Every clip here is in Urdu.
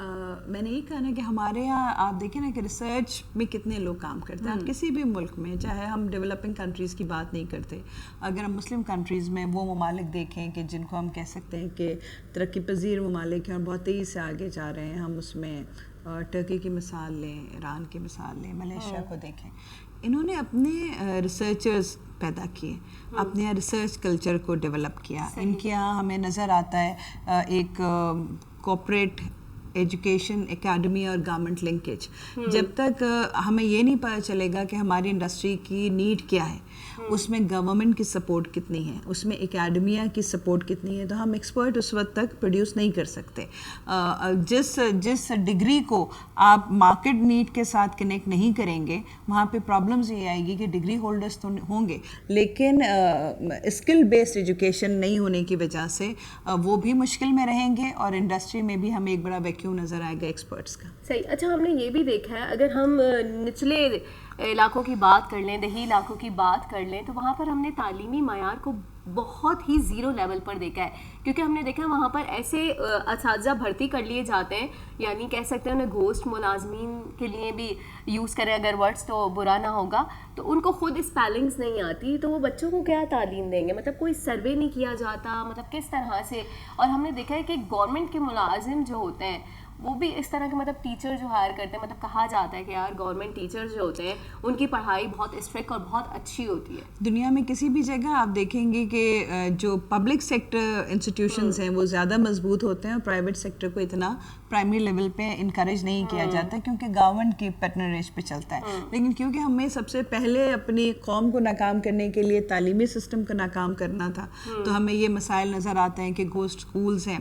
میں نے یہ کہا نا کہ ہمارے یہاں آپ دیکھیں نا کہ ریسرچ میں کتنے لوگ کام کرتے ہیں. آپ کسی بھی ملک میں, چاہے ہم ڈیولپنگ کنٹریز کی بات نہیں کرتے, اگر ہم مسلم کنٹریز میں وہ ممالک دیکھیں کہ جن کو ہم کہہ سکتے ہیں کہ ترقی پذیر ممالک ہیں اور بہت تیزی سے آگے جا رہے ہیں, ہم اس میں ٹرکی کی مثال لیں, ایران کی مثال لیں, ملیشیا کو دیکھیں, انہوں نے اپنے ریسرچرز پیدا کیے, اپنے یہاں ریسرچ کلچر کو ڈیولپ کیا. ان کے یہاں ہمیں نظر آتا ہے ایک کوپریٹ ایجوکیشن اکیڈمی اور گورنمنٹ لنکیج. جب تک ہمیں یہ نہیں پتہ چلے گا کہ ہماری انڈسٹری کی نیڈ کیا ہے, اس میں گورنمنٹ کی سپورٹ کتنی ہے, اس میں اکیڈمیا کی سپورٹ کتنی ہے, تو ہم ایکسپرٹ اس وقت تک پروڈیوس نہیں کر سکتے. جس ڈگری کو آپ مارکیٹ نیڈ کے ساتھ کنیکٹ نہیں کریں گے, وہاں پہ پرابلمز یہ آئے گی کہ ڈگری ہولڈرس تو ہوں گے لیکن اسکل بیسڈ ایجوکیشن نہیں ہونے کی وجہ سے وہ بھی مشکل میں رہیں گے, اور انڈسٹری میں بھی ہمیں ایک بڑا ویکیوم نظر آئے گا ایکسپرٹس کا. صحیح. اچھا, ہم نے یہ بھی دیکھا ہے, اگر ہم نچلے علاقوں کی بات کر لیں, دیہی علاقوں کی بات کر لیں, تو وہاں پر ہم نے تعلیمی معیار کو بہت ہی زیرو لیول پر دیکھا ہے, کیونکہ ہم نے دیکھا ہے وہاں پر ایسے اساتذہ بھرتی کر لیے جاتے ہیں, یعنی کہہ سکتے ہیں انہیں گھوسٹ ملازمین کے لیے بھی یوز کریں, اگر ورڈس تو برا نہ ہوگا, تو ان کو خود اسپیلنگس نہیں آتی, تو وہ بچوں کو کیا تعلیم دیں گے, مطلب کوئی سروے نہیں کیا جاتا, مطلب کس طرح سے. اور ہم نے دیکھا ہے کہ گورنمنٹ کے ملازم جو ہوتے ہیں وہ بھی اس طرح کے مطلب ٹیچر جو ہائر کرتے ہیں, مطلب کہا جاتا ہے کہ یار گورنمنٹ ٹیچر جو ہوتے ہیں ان کی پڑھائی بہت اسٹرکٹ اور بہت اچھی ہوتی ہے. دنیا میں کسی بھی جگہ آپ دیکھیں گے کہ جو پبلک سیکٹر انسٹیٹیوشنز ہیں وہ زیادہ مضبوط ہوتے ہیں, اور پرائیویٹ سیکٹر کو اتنا پرائمری لیول پہ انکریج نہیں کیا جاتا کیونکہ گورنمنٹ کی پیٹرنیج پہ چلتا ہے. لیکن کیونکہ ہمیں سب سے پہلے اپنی قوم کو ناکام کرنے کے لیے تعلیمی سسٹم کو ناکام کرنا تھا, تو ہمیں یہ مسائل نظر آتے ہیں کہ گھوسٹ اسکولز ہیں,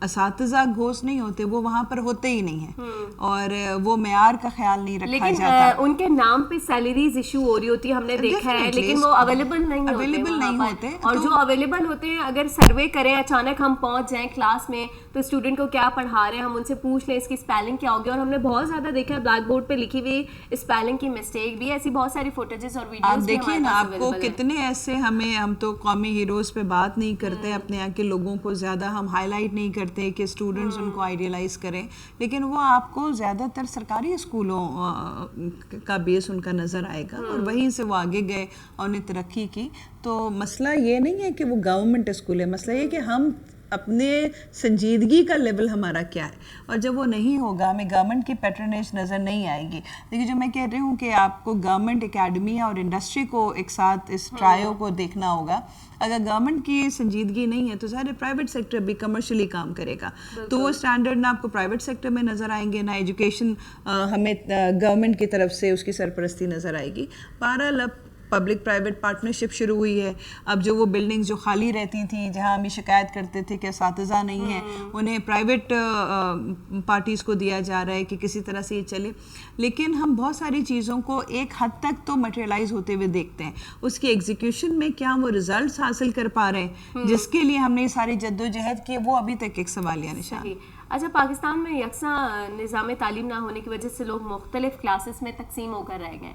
اساتذہ گھوسٹ نہیں ہوتے, وہ وہاں پر ہوتے ہی نہیں ہیں, اور وہ معیار کا خیال نہیں رکھا جاتا. ان کے نام پہ سیلریز ایشو ہو رہی ہوتی ہے, ہم نے دیکھا ہے, لیکن وہ اویلیبل نہیں ہوتے. اور جو اویلیبل ہوتے ہیں, اگر سروے کریں, اچانک ہم پہنچ جائیں کلاس میں, تو اسٹوڈنٹ کو کیا پڑھا رہے ہیں ہم ان سے پوچھ لیں اس کی اسپیلنگ کیا ہوگی, اور ہم نے بہت زیادہ دیکھا ہے بلیک بورڈ پہ لکھی ہوئی اسپیلنگ کی مسٹیک بھی, ایسی بہت ساری فوٹیجز اور ویڈیوز. آپ دیکھیے نا, آپ کو کتنے ایسے, ہم تو قومی ہیروز پہ بات نہیں کرتے, اپنے یہاں کے لوگوں کو زیادہ ہم ہائی لائٹ نہیں کرتے کہ اسٹوڈنٹس ان کو آئیڈیلائز کریں, لیکن وہ آپ کو زیادہ تر سرکاری اسکولوں کا بیس ان کا نظر آئے گا, اور وہیں سے وہ آگے گئے اور انہیں ترقی کی. تو مسئلہ یہ نہیں ہے کہ وہ گورنمنٹ اسکول ہے, مسئلہ یہ کہ ہم اپنے سنجیدگی کا لیول ہمارا کیا ہے, اور جب وہ نہیں ہوگا ہمیں گورنمنٹ کی پیٹرنیج نظر نہیں آئے گی. لیکن جو میں کہہ رہی ہوں کہ آپ کو گورنمنٹ اکیڈمی اور انڈسٹری کو ایک ساتھ اس ٹرائیو کو دیکھنا ہوگا. اگر گورنمنٹ کی سنجیدگی نہیں ہے تو ظاہر پرائیویٹ سیکٹر بھی کمرشلی کام کرے گا, تو وہ اسٹینڈرڈ نہ آپ کو پرائیویٹ سیکٹر میں نظر آئیں گے, نہ ایجوکیشن ہمیں گورنمنٹ کی طرف سے اس کی سرپرستی نظر آئے گی. بہرحال اب پبلک پرائیویٹ پارٹنرشپ شروع ہوئی ہے. اب جو وہ بلڈنگز جو خالی رہتی تھیں, جہاں ہم یہ شکایت کرتے تھے کہ اساتذہ نہیں ہیں, انہیں پرائیویٹ پارٹیز کو دیا جا رہا ہے کہ کسی طرح سے یہ چلے. لیکن ہم بہت ساری چیزوں کو ایک حد تک تو مٹیریلائز ہوتے ہوئے دیکھتے ہیں, اس کی ایگزیکیوشن میں کیا وہ ریزلٹس حاصل کر پا رہے ہیں جس کے لیے ہم نے ساری جدوجہد کی, وہ ابھی تک ایک سوالیہ نشان. اچھا, پاکستان میں یکساں نظام تعلیم نہ ہونے کی وجہ سے لوگ مختلف کلاسز میں تقسیم ہو کر رہ گئے.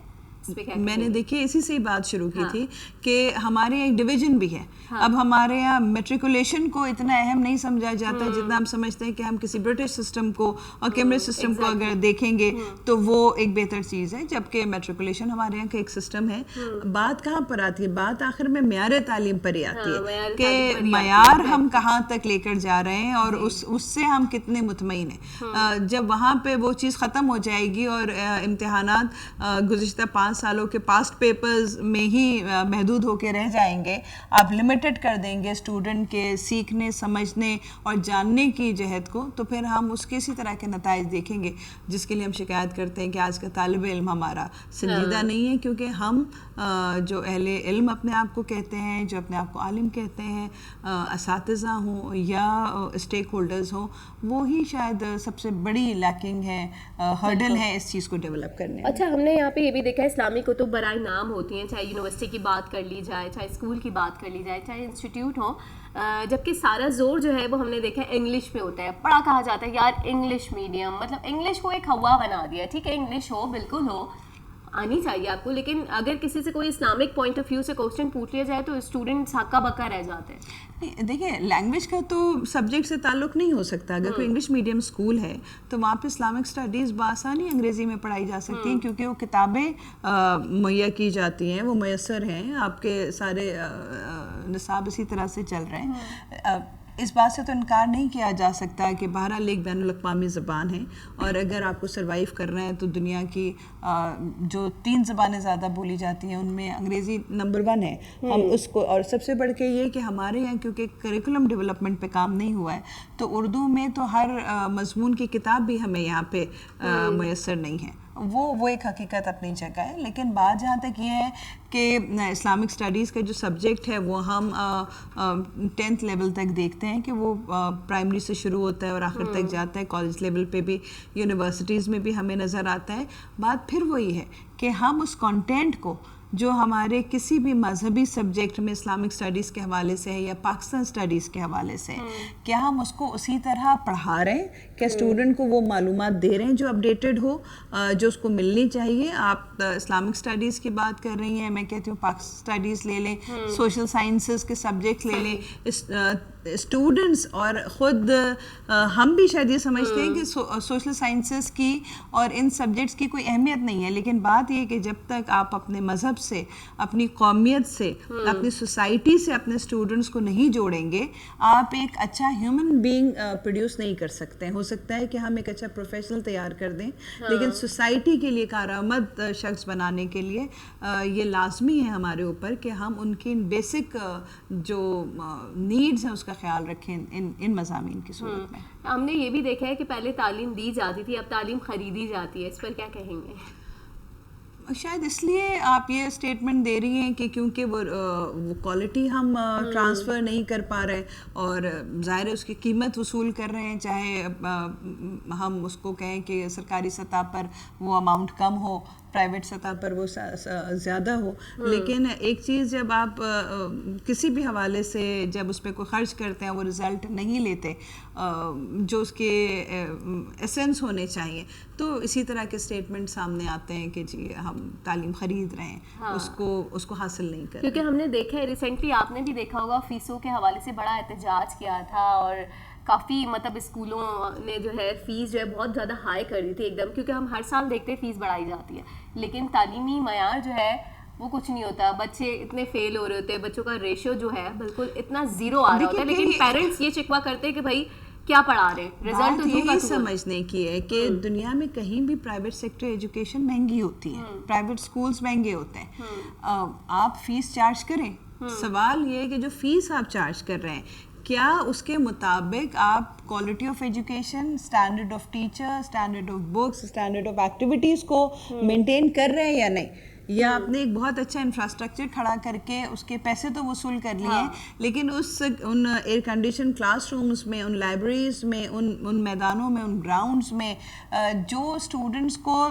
میں نے دیکھیے اسی سے ہی بات شروع کی تھی کہ ہمارے ایک ڈویژن بھی ہے. اب ہمارے یہاں میٹریکولیشن کو اتنا اہم نہیں سمجھا جاتا جتنا ہم سمجھتے ہیں کہ ہم کسی برٹش سسٹم کو اور کیمبرج سسٹم کو اگر دیکھیں گے تو وہ ایک بہتر چیز ہے, جبکہ میٹریکولیشن ہمارے یہاں کا ایک سسٹم ہے. بات کہاں پر آتی ہے, بات آخر میں معیار تعلیم پر ہی آتی ہے کہ معیار ہم کہاں تک لے کر جا رہے ہیں اور اس سے ہم کتنے مطمئن ہیں. جب وہاں پہ وہ چیز ختم ہو جائے گی اور امتحانات گزشتہ 5 سالوں کے پاسٹ پیپرز میں ہی محدود ہو کے رہ جائیں گے, آپ لمیٹڈ کر دیں گے اسٹوڈنٹ کے سیکھنے, سمجھنے اور جاننے کی جہد کو, تو پھر ہم اس کے اسی طرح کے نتائج دیکھیں گے جس کے لیے ہم شکایت کرتے ہیں کہ آج کا طالب علم ہمارا سنجیدہ نہیں ہے. کیونکہ ہم جو اہل علم اپنے آپ کو کہتے ہیں, جو اپنے آپ کو عالم کہتے ہیں, اساتذہ ہوں یا اسٹیک ہولڈرز ہوں, وہی شاید سب سے بڑی لیکنگ ہے, ہرڈل ہے اس چیز کو ڈیولپ کرنے. اچھا, ہم نے یہاں پہ یہ بھی دیکھا ہے اسلامی کتب برائے نام ہوتی ہیں, چاہے یونیورسٹی کی بات کر لی جائے, چاہے اسکول کی بات کر لی جائے, چاہے انسٹیٹیوٹ ہو, جبکہ سارا زور جو ہے وہ ہم نے دیکھا ہے انگلش پہ ہوتا ہے. بڑا کہا جاتا ہے یار انگلش میڈیم, مطلب انگلش کو ایک ہوا بنا دیا. ٹھیک ہے, انگلش ہو, بالکل ہو, آنی چاہیے آپ کو, لیکن اگر کسی سے کوئی اسلامک پوائنٹ آف ویو سے کوسچن پوچھ لیا جائے تو اسٹوڈنٹس ہکا بکا رہ جاتے ہیں. دیکھیے لینگویج کا تو سبجیکٹ سے تعلق نہیں ہو سکتا. اگر کوئی انگلش میڈیم اسکول ہے تو وہاں پہ اسلامک اسٹڈیز بآسانی انگریزی میں پڑھائی جا سکتی ہیں, کیونکہ وہ کتابیں مہیا کی جاتی ہیں, وہ میسر ہیں, آپ کے سارے نصاب اسی طرح سے چل رہے ہیں. اس بات سے تو انکار نہیں کیا جا سکتا کہ بہرحال ایک بین الاقوامی زبان ہے, اور اگر آپ کو سروائیو کرنا ہے تو دنیا کی جو 3 زبانیں زیادہ بولی جاتی ہیں ان میں انگریزی نمبر 1 ہے. ہم اس کو, اور سب سے بڑھ کے یہ کہ ہمارے یہاں کیونکہ کریکولم ڈیولپمنٹ پہ کام نہیں ہوا ہے تو اردو میں تو ہر مضمون کی کتاب بھی ہمیں یہاں پہ میسر نہیں ہے. وہ ایک حقیقت اپنی جگہ ہے. لیکن بات جہاں تک یہ ہے کہ اسلامک اسٹڈیز کا جو سبجیکٹ ہے وہ ہم 10th لیول تک دیکھتے ہیں کہ وہ پرائمری سے شروع ہوتا ہے اور آخر تک جاتا ہے. کالج لیول پہ بھی, یونیورسٹیز میں بھی ہمیں نظر آتا ہے. بات پھر وہی ہے کہ ہم اس کانٹینٹ کو جو ہمارے کسی بھی مذہبی سبجیکٹ میں اسلامک اسٹڈیز کے حوالے سے ہے یا پاکستان اسٹڈیز کے حوالے سے ہے, کیا ہم اس کو اسی طرح پڑھا رہے ہیں, کیا اسٹوڈنٹ کو وہ معلومات دے رہے ہیں جو اپڈیٹڈ ہو, جو اس کو ملنی چاہیے. آپ اسلامک اسٹڈیز کی بات کر رہی ہیں, میں کہتی ہوں پاکستان اسٹڈیز لے لیں, سوشل سائنسز کے سبجیکٹ لے لیں. اسٹوڈنٹس اور خود ہم بھی شاید یہ سمجھتے ہیں کہ سوشل سائنسز کی اور ان سبجیکٹس کی کوئی اہمیت نہیں ہے, لیکن بات یہ کہ جب تک آپ اپنے مذہب سے, اپنی قومیت سے, اپنی سوسائٹی سے اپنے اسٹوڈنٹس کو نہیں جوڑیں گے, آپ ایک اچھا ہیومن بینگ پروڈیوس نہیں کر سکتے. ہو سکتا ہے کہ ہم ایک اچھا پروفیشنل تیار کر دیں, لیکن سوسائٹی کے لیے کارآمد شخص بنانے کے لیے یہ لازمی ہے ہمارے اوپر کہ ہم ان کی بیسک جو نیڈز ہیں اس کا خیال رکھیں ان مضامین کی صورت میں. ہم نے یہ بھی دیکھا ہے کہ پہلے تعلیم دی جاتی تھی, اب تعلیم خریدی جاتی ہے, اس پر کیا کہیں گے؟ شاید اس لیے آپ یہ اسٹیٹمنٹ دے رہی ہیں کہ کیونکہ وہ کوالٹی ہم ٹرانسفر نہیں کر پا رہے, اور ظاہر ہے اس کی قیمت وصول کر رہے ہیں, چاہے ہم اس کو کہیں کہ سرکاری سطح پر وہ اماؤنٹ کم ہو, پرائیویٹ سطح پر وہ زیادہ ہو. لیکن ایک چیز جب آپ کسی بھی حوالے سے جب اس پہ کوئی خرچ کرتے ہیں وہ رزلٹ نہیں لیتے جو اس کے ایسنس ہونے چاہیے, تو اسی طرح کے اسٹیٹمنٹ سامنے آتے ہیں کہ جی ہم تعلیم خرید رہے ہیں, اس کو حاصل نہیں کر رہے. کیونکہ ہم نے دیکھا ہے ریسنٹلی, آپ نے بھی دیکھا ہوگا, فیسوں کے حوالے سے بڑا احتجاج کیا تھا, اور کافی مطلب اسکولوں نے جو ہے فیس جو ہے بہت زیادہ ہائی کر دی تھی ایک دم, کیونکہ ہم ہر سال دیکھتے ہیں فیس بڑھائی جاتی ہے, لیکن تعلیمی معیار جو ہے وہ کچھ نہیں ہوتا. بچے اتنے فیل ہو رہے ہوتے ہیں, بچوں کا ریشو جو ہے بالکل اتنا زیرو آ رہا ہوتا ہے, لیکن پیرنٹس یہ شکوہ کرتے ہیں کہ بھائی کیا پڑھا رہے ہیں, رزلٹ یہی سمجھنے کی ہے کہ دنیا میں کہیں بھی پرائیویٹ سیکٹر ایجوکیشن مہنگی ہوتی ہے, پرائیویٹ سکولز مہنگے ہوتے ہیں. آپ فیس چارج کریں, سوال یہ ہے کہ جو فیس آپ چارج کر رہے ہیں کیا اس کے مطابق آپ quality of education, standard of teacher, standard of books, standard of activities کو مینٹین کر رہے ہیں یا نہیں, یا آپ نے ایک بہت اچھا انفراسٹرکچر کھڑا کر کے اس کے پیسے تو وصول کر لیے ہیں, لیکن ان ایئر کنڈیشن کلاس رومز میں, ان لائبریریز میں, ان میدانوں میں, ان گراؤنڈز میں جو اسٹوڈنٹس کو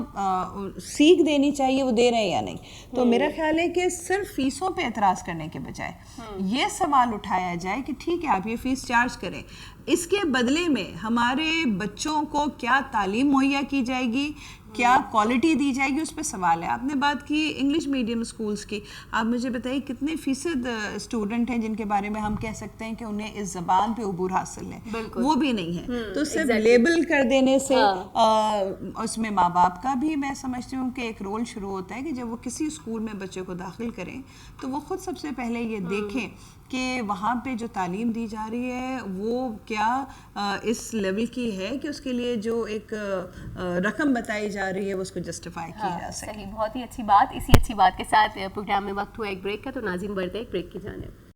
سیکھ دینی چاہیے وہ دے رہے ہیں یا نہیں. تو میرا خیال ہے کہ صرف فیسوں پہ اعتراض کرنے کے بجائے یہ سوال اٹھایا جائے کہ ٹھیک ہے آپ یہ فیس چارج کریں, اس کے بدلے میں ہمارے بچوں کو کیا تعلیم مہیا کی جائے گی, کیا کوالٹی دی جائے گی, اس پہ سوال ہے. آپ نے بات کی انگلش میڈیم اسکولس کی, آپ مجھے بتائیے کتنے فیصد اسٹوڈنٹ ہیں جن کے بارے میں ہم کہہ سکتے ہیں کہ انہیں اس زبان پہ عبور حاصل ہے؟ وہ بھی نہیں ہے. تو صرف لیبل کر دینے سے اس میں ماں باپ کا بھی میں سمجھتی ہوں کہ ایک رول شروع ہوتا ہے کہ جب وہ کسی اسکول میں بچے کو داخل کریں تو وہ خود سب سے پہلے یہ دیکھیں کہ وہاں پہ جو تعلیم دی جا رہی ہے وہ کیا اس لیول کی ہے کہ اس کے لیے جو ایک رقم بتائی جا رہی ہے وہ اس کو جسٹیفائی کی جا سکے. صحیح, بہت ہی اچھی بات. اسی اچھی بات کے ساتھ پروگرام میں وقت ہوا ایک بریک کا, تو ناظرین بڑھتے ہیں ایک بریک کی جانب.